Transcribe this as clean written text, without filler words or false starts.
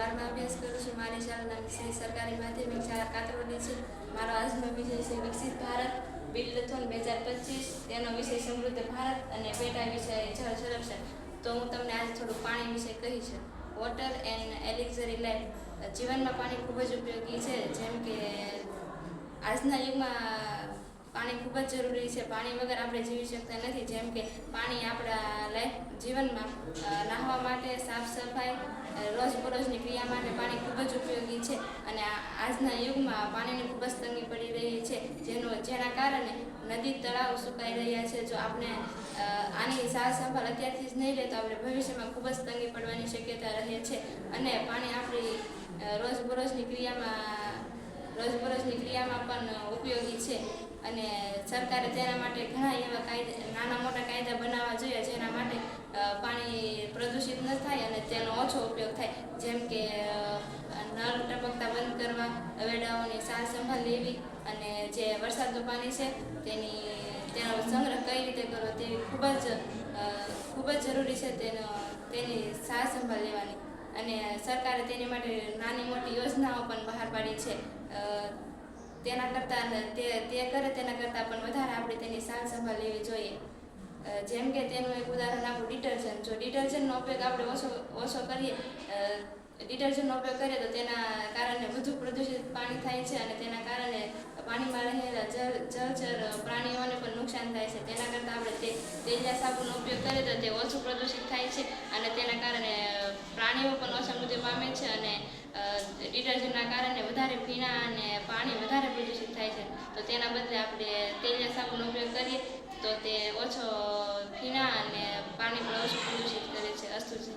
12માં અભ્યાસ કરું છું। મારી શાળાના વિષય સરકારી માધ્યમિક શાળા કાતરોલી છે। મારો આજનો વિષય છે વિકસિત ભારત બિલ્ડથોન 2025। તેનો વિષય સમૃદ્ધ ભારત અને પેટા વિષય જળ સંરક્ષણ। તો હું તમને આજે થોડું પાણી વિશે કહીશ। Water and elixir life. જીવનમાં પાણી ખૂબ જ ઉપયોગી છે। જેમ કે આજના યુગમાં પાણી ખૂબ જ જરૂરી છે। પાણી વગર આપણે જીવી શકતા નથી। જેમ કે પાણી આપણા જીવનમાં નાહવા માટે, સાફ સફાઈ, રોજબરોજની ક્રિયા માટે પાણી ખૂબ જ ઉપયોગી છે। અને આજના યુગમાં પાણીની ખૂબ જ તંગી પડી રહી છે, જેના કારણે નદી તળાવ સુકાઈ રહ્યા છે। જો આપણે આની સાર સંભાળ અત્યારથી જ નહીં લે તો આપણે ભવિષ્યમાં ખૂબ જ તંગી પડવાની શક્યતા રહે છે। અને પાણી આપણી રોજબરોજની ક્રિયામાં પણ ઉપયોગી છે। અને સરકારે તેના માટે ઘણા એવા નાના મોટા કાયદા બનાવવા જોઈએ, જેના માટે પાણી પ્રદૂષિત ન થાય અને તેનો ઓછો ઉપયોગ થાય। જેમ કે નળ ટપકતા બંધ કરવા, હવેડાઓની સાર સંભાળ લેવી, અને જે વરસાદનું પાણી છે તેનો સંગ્રહ કઈ રીતે કરવો તે ખૂબ જ જરૂરી છે। તેની સાર સંભાળ લેવાની, અને સરકારે તેની માટે નાની મોટી યોજનાઓ પણ બહાર પાડી છે। તેના કરતાં પણ વધારે આપણે તેની સાર સંભાળ લેવી જોઈએ। જેમ કે તેનું એક ઉદાહરણ આપું, ડિટર્જન્ટ। જો ડિટર્જન્ટનો ઉપયોગ આપણે ઓછો કરીએ, તો તેના કારણે વધુ પ્રદૂષિત પાણી થાય છે, અને તેના કારણે પાણીમાં રહેલા જળચર પ્રાણીઓને પણ નુકસાન થાય છે। તેના કરતાં આપણે તેલિયા સાબુનો ઉપયોગ કરીએ તો તે ઓછું પ્રદૂષિત થાય છે, અને તેના કારણે પ્રાણીઓ પણ ઓછા મૃત્યુ પામે છે। અને ડિટર્જન્ટના કારણે વધારે પીણા અને પાણી વધારે પ્રદૂષિત થાય છે। તો તેના બદલે આપણે તેલિયા સાબુનો ઉપયોગ કરીએ તો તે ઓછો પીણા અને પાણી પણ ઓછું પ્રદૂષિત કરે છે। અસ્તુ।